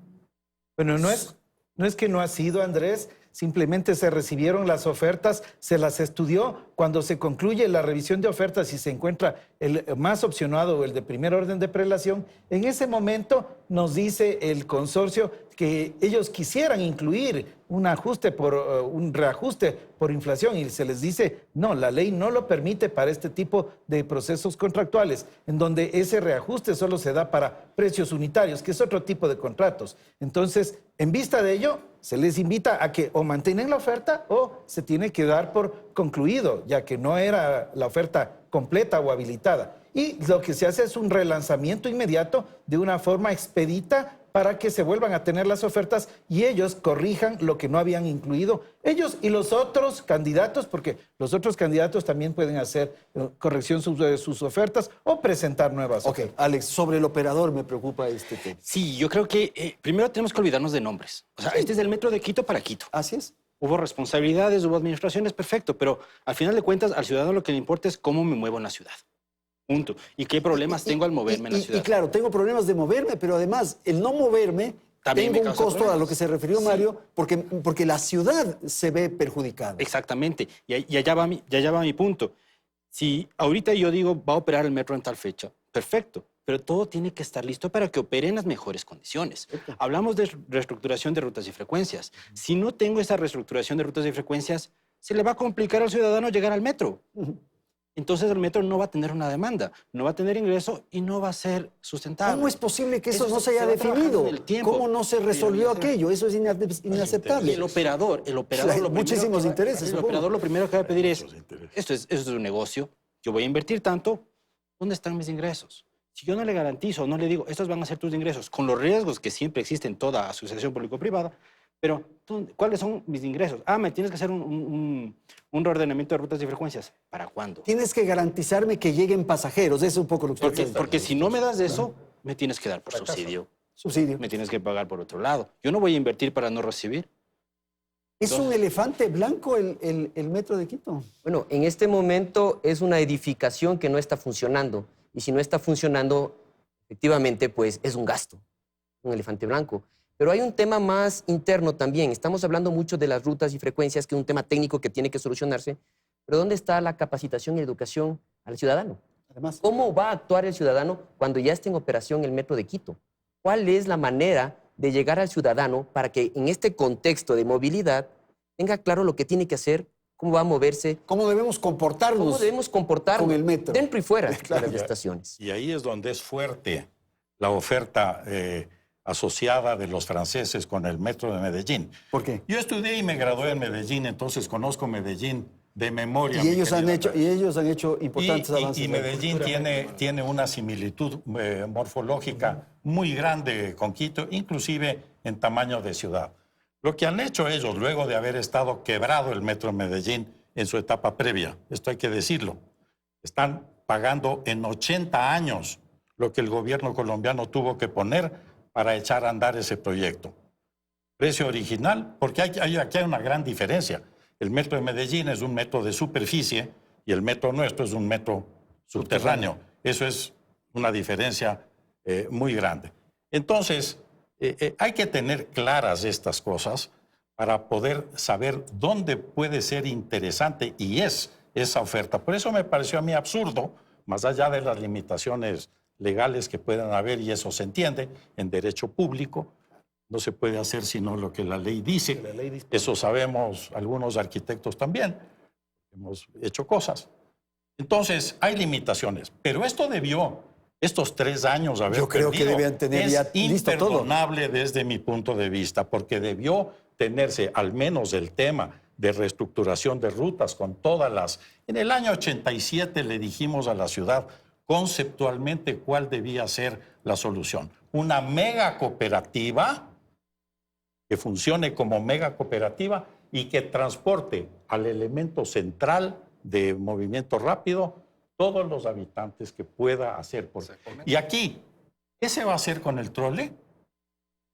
Bueno, no es que no ha sido, Andrés. Simplemente se recibieron las ofertas, se las estudió. Cuando se concluye la revisión de ofertas y se encuentra el más opcionado o el de primer orden de prelación, en ese momento nos dice el consorcio que ellos quisieran incluir un reajuste por inflación y se les dice, no, la ley no lo permite para este tipo de procesos contractuales, en donde ese reajuste solo se da para precios unitarios, que es otro tipo de contratos. Entonces, en vista de ello, se les invita a que o mantengan la oferta o se tiene que dar por concluido, ya que no era la oferta completa o habilitada. Y lo que se hace es un relanzamiento inmediato de una forma expedita para que se vuelvan a tener las ofertas y ellos corrijan lo que no habían incluido. Ellos y los otros candidatos, porque los otros candidatos también pueden hacer corrección de sus ofertas o presentar nuevas ofertas. Alex, sobre el operador me preocupa este tema. Sí, yo creo que primero tenemos que olvidarnos de nombres. O sea, este es del Metro de Quito para Quito. Así es. Hubo responsabilidades, hubo administraciones, perfecto, pero al final de cuentas al ciudadano lo que le importa es cómo me muevo en la ciudad. Punto. ¿Y qué problemas tengo al moverme en la ciudad? Y claro, tengo problemas de moverme, pero además el no moverme también tengo un costo a lo que se refirió Mario, porque la ciudad se ve perjudicada. Exactamente. Y allá va mi punto. Si ahorita yo digo, va a operar el metro en tal fecha, perfecto, pero todo tiene que estar listo para que opere en las mejores condiciones. Hablamos de reestructuración de rutas y frecuencias. Si no tengo esa reestructuración de rutas y frecuencias, se le va a complicar al ciudadano llegar al metro. Entonces el metro no va a tener una demanda, no va a tener ingreso y no va a ser sustentable. ¿Cómo es posible que eso no se haya definido? ¿Cómo no se resolvió aquello? Eso es inaceptable. Y el operador muchísimos intereses. El operador lo primero que va a pedir es, esto es un negocio, yo voy a invertir tanto, ¿dónde están mis ingresos? Si yo no le garantizo, no le digo, estos van a ser tus ingresos, con los riesgos que siempre existen en toda asociación público-privada, pero ¿cuáles son mis ingresos? Me tienes que hacer un reordenamiento de rutas y frecuencias. ¿Para cuándo? Tienes que garantizarme que lleguen pasajeros. Eso es un poco lo que porque si no me das eso, me tienes que dar por subsidio. Me tienes que pagar por otro lado. Yo no voy a invertir para no recibir. ¿Es un elefante blanco el Metro de Quito? Bueno, en este momento es una edificación que no está funcionando. Y si no está funcionando, efectivamente, pues es un gasto, un elefante blanco. Pero hay un tema más interno también. Estamos hablando mucho de las rutas y frecuencias, que es un tema técnico que tiene que solucionarse. Pero ¿dónde está la capacitación y educación al ciudadano? Además, ¿cómo va a actuar el ciudadano cuando ya esté en operación el Metro de Quito? ¿Cuál es la manera de llegar al ciudadano para que en este contexto de movilidad tenga claro lo que tiene que hacer, cómo va a moverse? ¿Cómo debemos comportarnos con el metro? Dentro y fuera de las estaciones. Y ahí es donde es fuerte la oferta asociada de los franceses con el metro de Medellín. ¿Por qué? Yo estudié y me gradué en Medellín, entonces conozco Medellín de memoria. Y ellos han hecho importantes avances. Y Medellín tiene una similitud morfológica muy grande con Quito, inclusive en tamaño de ciudad. Lo que han hecho ellos luego de haber estado quebrado el Metro Medellín en su etapa previa, esto hay que decirlo, están pagando en 80 años lo que el gobierno colombiano tuvo que poner para echar a andar ese proyecto. Precio original, porque aquí hay una gran diferencia. El metro de Medellín es un metro de superficie y el metro nuestro es un metro subterráneo. Eso es una diferencia muy grande. Entonces, hay que tener claras estas cosas para poder saber dónde puede ser interesante y es esa oferta. Por eso me pareció a mí absurdo, más allá de las limitaciones legales que puedan haber, y eso se entiende en derecho público, no se puede hacer sino lo que la ley dice. Eso sabemos algunos arquitectos también, hemos hecho cosas. Entonces, hay limitaciones, pero esto debió, estos 3 años haber Yo creo perdido, que debían tener ya listo todo. Es imperdonable desde mi punto de vista, porque debió tenerse al menos el tema de reestructuración de rutas con todas las... En el año 87 le dijimos a la ciudad conceptualmente cuál debía ser la solución. Una mega cooperativa que funcione como mega cooperativa y que transporte al elemento central de movimiento rápido todos los habitantes que pueda hacer. Y aquí, ¿qué se va a hacer con el trole?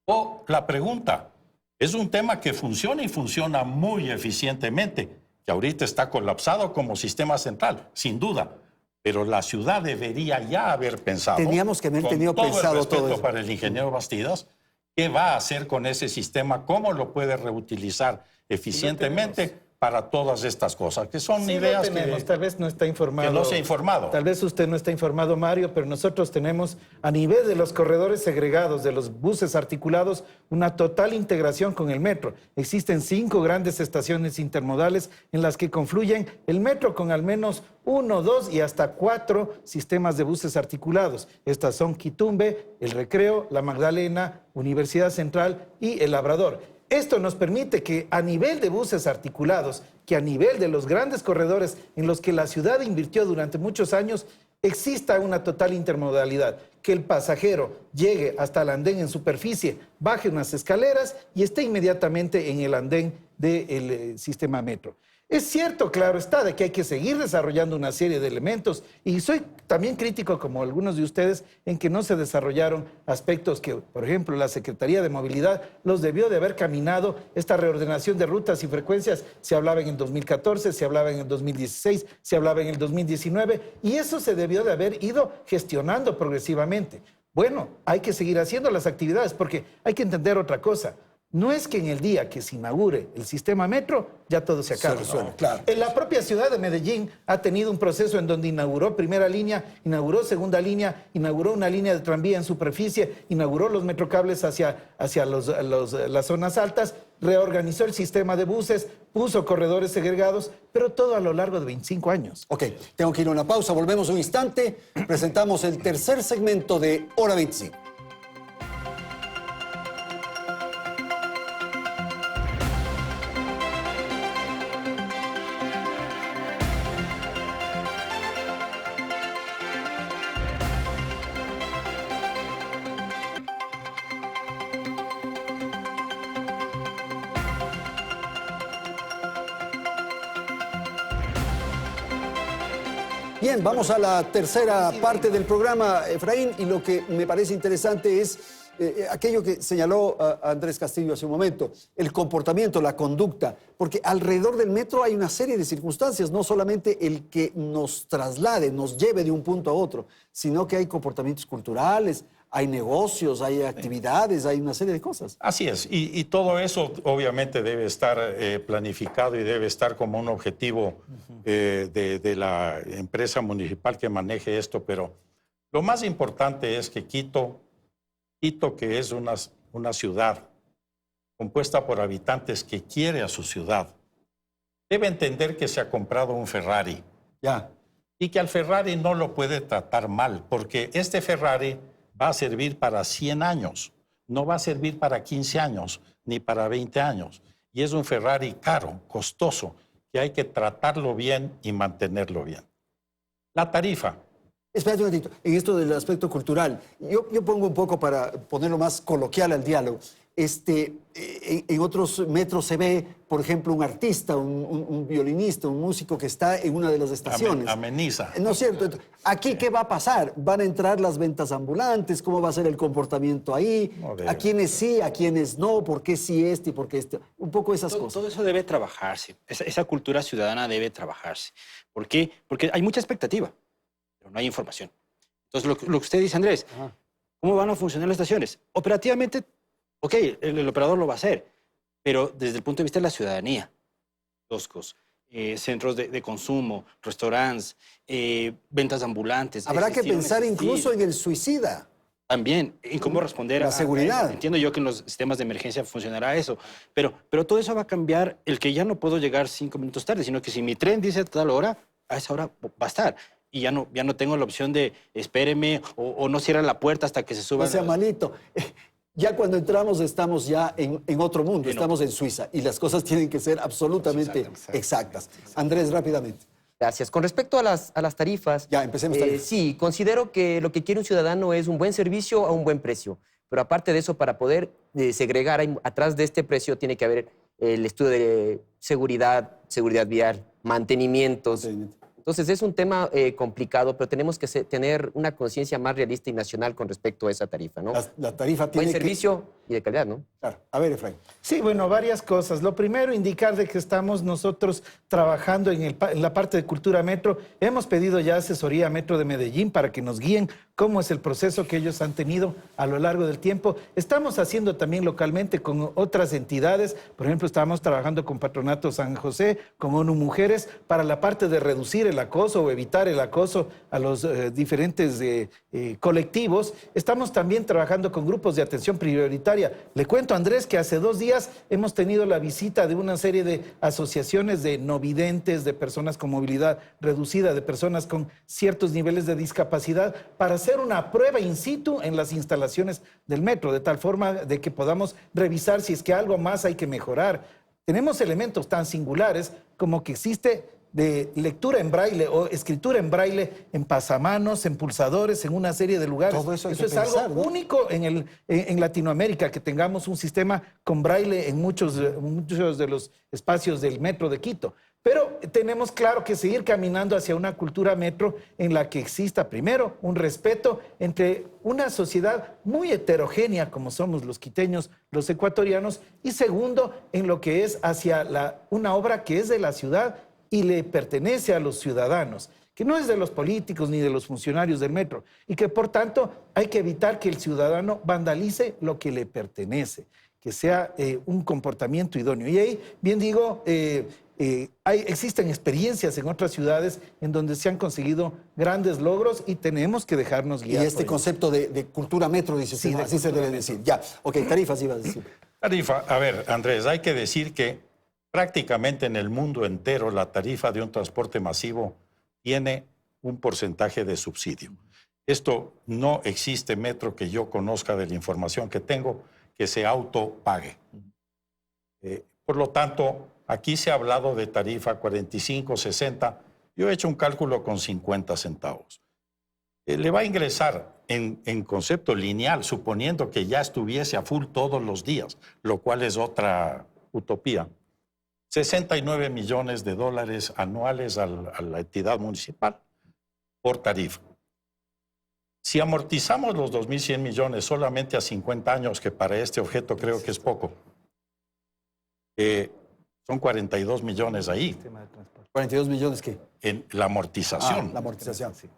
O la pregunta, es un tema que funciona y funciona muy eficientemente, que ahorita está colapsado como sistema central, sin duda. Pero la ciudad debería ya haber pensado, teníamos que haber tenido con todo pensado el respeto todo eso. para el ingeniero Bastidas, qué va a hacer con ese sistema, cómo lo puede reutilizar eficientemente para todas estas cosas, que son ideas que... Tal vez no está informado. Que no se ha informado. Tal vez usted no está informado, Mario, pero nosotros tenemos a nivel de los corredores segregados, de los buses articulados, una total integración con el metro. Existen 5 grandes estaciones intermodales en las que confluyen el metro con al menos 1, 2 y hasta 4 sistemas de buses articulados. Estas son Quitumbe, El Recreo, La Magdalena, Universidad Central y El Labrador. Esto nos permite que a nivel de buses articulados, que a nivel de los grandes corredores en los que la ciudad invirtió durante muchos años, exista una total intermodalidad, que el pasajero llegue hasta el andén en superficie, baje unas escaleras y esté inmediatamente en el andén del sistema metro. Es cierto, claro está, de que hay que seguir desarrollando una serie de elementos y soy también crítico, como algunos de ustedes, en que no se desarrollaron aspectos que, por ejemplo, la Secretaría de Movilidad los debió de haber caminado. Esta reordenación de rutas y frecuencias se hablaba en el 2014, se hablaba en el 2016, se hablaba en el 2019 y eso se debió de haber ido gestionando progresivamente. Bueno, hay que seguir haciendo las actividades porque hay que entender otra cosa. No es que en el día que se inaugure el sistema metro ya todo se acaba. Claro. En la propia ciudad de Medellín ha tenido un proceso en donde inauguró primera línea, inauguró segunda línea, inauguró una línea de tranvía en superficie, inauguró los metrocables hacia las zonas altas, reorganizó el sistema de buses, puso corredores segregados, pero todo a lo largo de 25 años. Ok, tengo que ir a una pausa, volvemos un instante, presentamos el tercer segmento de Hora 25. Bien, vamos a la tercera parte del programa, Efraín, y lo que me parece interesante es aquello que señaló Andrés Castillo hace un momento, el comportamiento, la conducta, porque alrededor del metro hay una serie de circunstancias, no solamente el que nos traslade, nos lleve de un punto a otro, sino que hay comportamientos culturales, hay negocios, hay actividades, hay una serie de cosas. Así es, y todo eso obviamente debe estar planificado y debe estar como un objetivo de la empresa municipal que maneje esto, pero lo más importante es que Quito, que es una ciudad compuesta por habitantes que quiere a su ciudad, debe entender que se ha comprado un Ferrari. Ya. Y que al Ferrari no lo puede tratar mal, porque este Ferrari va a servir para 100 años, no va a servir para 15 años, ni para 20 años. Y es un Ferrari caro, costoso, que hay que tratarlo bien y mantenerlo bien. La tarifa. Espérate un ratito, en esto del aspecto cultural, yo pongo un poco para ponerlo más coloquial al diálogo. en otros metros se ve, por ejemplo, un artista, un violinista, un músico que está en una de las estaciones. Ameniza. ¿No es cierto? Aquí, ¿qué va a pasar? ¿Van a entrar las ventas ambulantes? ¿Cómo va a ser el comportamiento ahí? ¿A quiénes sí, a quiénes no? ¿Por qué sí y por qué este? Un poco esas cosas. Todo eso debe trabajarse. Esa cultura ciudadana debe trabajarse. ¿Por qué? Porque hay mucha expectativa, pero no hay información. Entonces, lo que usted dice, Andrés, ¿cómo van a funcionar las estaciones? Operativamente, ok, el operador lo va a hacer, pero desde el punto de vista de la ciudadanía, kioscos, centros de consumo, restaurantes, ventas ambulantes. Habrá que pensar incluso en el suicida. También, en cómo responder la seguridad. Entiendo yo que en los sistemas de emergencia funcionará eso, pero todo eso va a cambiar el que ya no puedo llegar 5 minutos tarde, sino que si mi tren dice a tal hora, a esa hora va a estar. Y ya no tengo la opción de espéreme o no cierra la puerta hasta que se suba. No sea malito. Ya cuando entramos estamos ya en otro mundo, estamos en Suiza y las cosas tienen que ser absolutamente exactas. Andrés, rápidamente. Gracias. Con respecto a las tarifas, ya, empecemos tarifas. Sí, considero que lo que quiere un ciudadano es un buen servicio a un buen precio. Pero aparte de eso, para poder segregar atrás de este precio tiene que haber el estudio de seguridad vial, mantenimientos. Entonces es un tema complicado, pero tenemos que tener una conciencia más realista y nacional con respecto a esa tarifa, ¿no? La tarifa tiene buen servicio y de calidad, ¿no? Claro. A ver, Efraín. Sí, bueno, varias cosas. Lo primero, indicar de que estamos nosotros trabajando en la parte de Cultura Metro. Hemos pedido ya asesoría a Metro de Medellín para que nos guíen cómo es el proceso que ellos han tenido a lo largo del tiempo. Estamos haciendo también localmente con otras entidades. Por ejemplo, estamos trabajando con Patronato San José, con ONU Mujeres, para la parte de reducir el acoso o evitar el acoso a los diferentes colectivos. Estamos también trabajando con grupos de atención prioritaria. Le cuento, Andrés, que hace 2 días hemos tenido la visita de una serie de asociaciones de no videntes, de personas con movilidad reducida, de personas con ciertos niveles de discapacidad, para hacer una prueba in situ en las instalaciones del metro, de tal forma de que podamos revisar si es que algo más hay que mejorar. Tenemos elementos tan singulares como que existe de lectura en braille o escritura en braille en pasamanos, en pulsadores, en una serie de lugares. Todo eso es algo único en Latinoamérica, que tengamos un sistema con braille en muchos de los espacios del metro de Quito. Pero tenemos claro que seguir caminando hacia una cultura metro en la que exista, primero, un respeto entre una sociedad muy heterogénea como somos los quiteños, los ecuatorianos, y segundo, en lo que es hacia una obra que es de la ciudad y le pertenece a los ciudadanos, que no es de los políticos ni de los funcionarios del metro, y que por tanto hay que evitar que el ciudadano vandalice lo que le pertenece, que sea un comportamiento idóneo. Y ahí, bien digo, existen experiencias en otras ciudades en donde se han conseguido grandes logros y tenemos que dejarnos guiar. Y este concepto de cultura metro, dice usted, así se debe decir. Ya, ok, tarifas iba a decir. Tarifa, a ver, Andrés, hay que decir que prácticamente en el mundo entero la tarifa de un transporte masivo tiene un porcentaje de subsidio. Esto no existe metro que yo conozca de la información que tengo que se autopague. Por lo tanto, aquí se ha hablado de tarifa 45, 60. Yo he hecho un cálculo con 50 centavos. Le va a ingresar en concepto lineal, suponiendo que ya estuviese a full todos los días, lo cual es otra utopía. 69 millones de dólares anuales a la entidad municipal por tarifa. Si amortizamos los 2.100 millones solamente a 50 años, que para este objeto creo que es poco, son 42 millones ahí. ¿42 millones qué? En la amortización. La amortización, sí.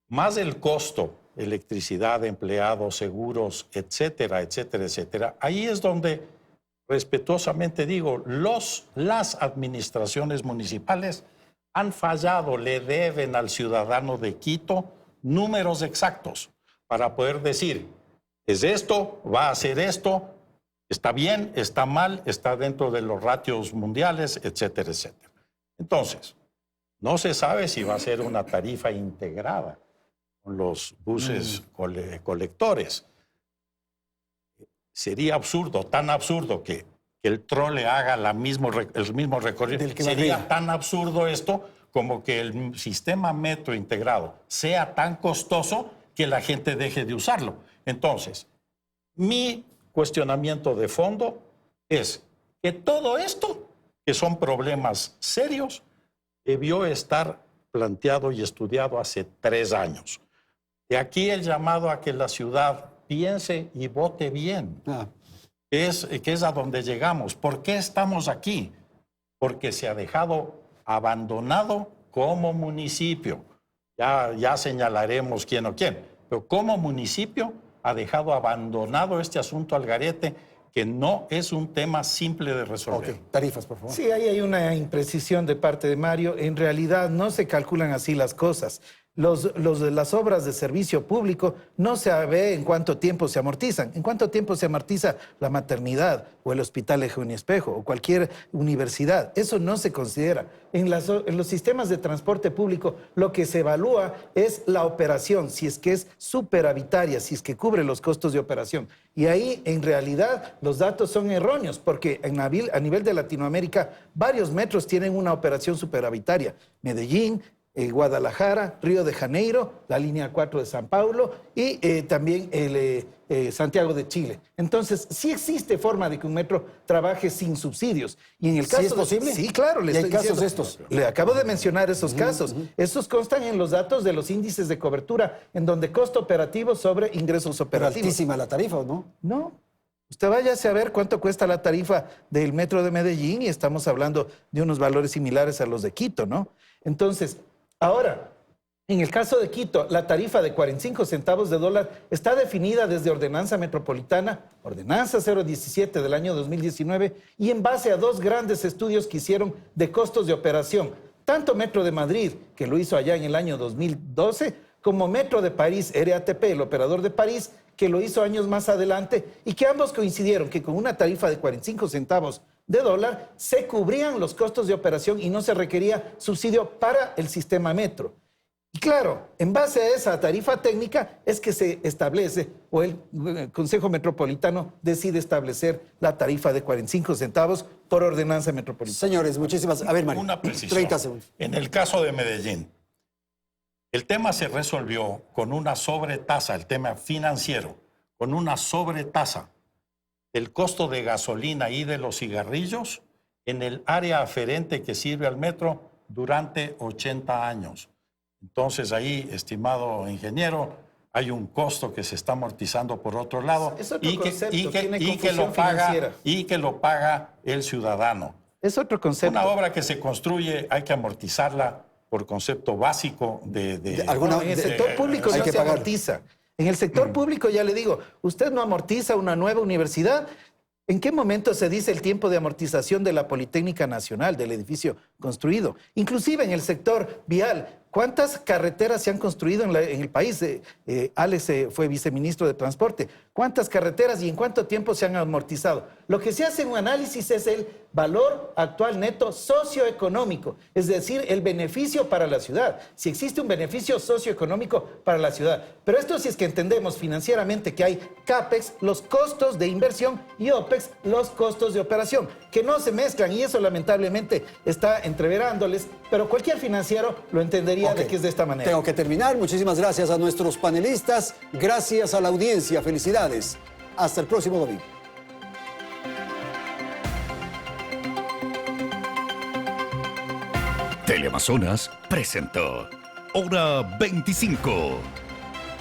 Más el costo, electricidad, empleados, seguros, etcétera, etcétera, etcétera. Ahí es donde, respetuosamente digo, las administraciones municipales han fallado, le deben al ciudadano de Quito números exactos para poder decir, es esto, va a ser esto, está bien, está mal, está dentro de los ratios mundiales, etcétera, etcétera. Entonces, no se sabe si va a ser una tarifa integrada con los buses colectores. Sería absurdo, tan absurdo que el trole haga el mismo recorrido. Sería tan absurdo esto como que el sistema metro integrado sea tan costoso que la gente deje de usarlo. Entonces, mi cuestionamiento de fondo es que todo esto, que son problemas serios, debió estar planteado y estudiado hace 3 años. De aquí el llamado a que la ciudad piense y vote bien, que es a donde llegamos. ¿Por qué estamos aquí? Porque se ha dejado abandonado como municipio. Ya señalaremos quién o quién, pero como municipio ha dejado abandonado este asunto al garete, que no es un tema simple de resolver. Tarifas, por favor. Sí, ahí hay una imprecisión de parte de Mario. En realidad no se calculan así las cosas. Las obras de servicio público no se ve en cuánto tiempo se amortizan. En cuánto tiempo se amortiza la maternidad o el hospital Eugenia Espejo o cualquier universidad. Eso no se considera. En los sistemas de transporte público lo que se evalúa es la operación, si es que es superavitaria, si es que cubre los costos de operación. Y ahí, en realidad, los datos son erróneos, porque a nivel de Latinoamérica, varios metros tienen una operación superavitaria. Medellín, Guadalajara, Río de Janeiro, la línea 4 de San Paulo y también Santiago de Chile. Entonces, sí existe forma de que un metro trabaje sin subsidios. Y en el caso ¿Sí es posible? Sí, claro. ¿Y hay casos de estos? Le acabo de mencionar esos casos. Estos constan en los datos de los índices de cobertura, en donde costo operativo sobre ingresos operativos. Pero altísima la tarifa, ¿o no? No. Usted váyase a ver cuánto cuesta la tarifa del metro de Medellín y estamos hablando de unos valores similares a los de Quito, ¿no? Entonces, ahora, en el caso de Quito, la tarifa de 45 centavos de dólar está definida desde Ordenanza Metropolitana, Ordenanza 017 del año 2019, y en base a 2 grandes estudios que hicieron de costos de operación, tanto Metro de Madrid, que lo hizo allá en el año 2012, como Metro de París, RATP, el operador de París, que lo hizo años más adelante, y que ambos coincidieron que con una tarifa de 45 centavos de dólar se cubrían los costos de operación y no se requería subsidio para el sistema metro. Y claro, en base a esa tarifa técnica es que se establece, o el Consejo Metropolitano decide establecer la tarifa de 45 centavos por ordenanza metropolitana. Señores, muchísimas... A ver, Mario, una precisión. 30 segundos. En el caso de Medellín, el tema se resolvió con una sobretasa, el tema financiero, con una sobretasa del costo de gasolina y de los cigarrillos en el área aferente que sirve al metro durante 80 años. Entonces ahí, estimado ingeniero, hay un costo que se está amortizando por otro lado y que lo paga el ciudadano. Es otro concepto. Una obra que se construye hay que amortizarla por concepto básico de en el sector público no se amortiza. En el sector público, ya le digo, usted no amortiza una nueva universidad. ¿En qué momento se dice el tiempo de amortización de la Politécnica Nacional, del edificio construido? Inclusive en el sector vial, ¿cuántas carreteras se han construido en el país? Alex fue viceministro de Transporte. ¿Cuántas carreteras y en cuánto tiempo se han amortizado? Lo que se hace en un análisis es el valor actual neto socioeconómico, es decir, el beneficio para la ciudad. Si existe un beneficio socioeconómico para la ciudad. Pero esto si es que entendemos financieramente que hay CAPEX, los costos de inversión, y OPEX, los costos de operación, que no se mezclan, y eso lamentablemente está entreverándoles, pero cualquier financiero lo entendería de que es de esta manera. Tengo que terminar. Muchísimas gracias a nuestros panelistas. Gracias a la audiencia. Felicidades. Hasta el próximo domingo. Teleamazonas presentó Hora 25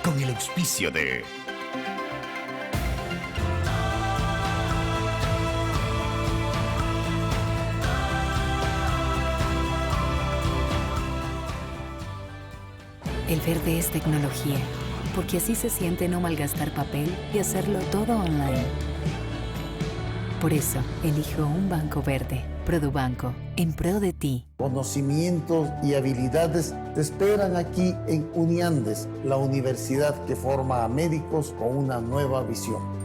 con el auspicio de El verde es tecnología, porque así se siente no malgastar papel y hacerlo todo online. Por eso, elijo un banco verde, Produbanco, en pro de ti. Conocimientos y habilidades te esperan aquí en Uniandes, la universidad que forma a médicos con una nueva visión.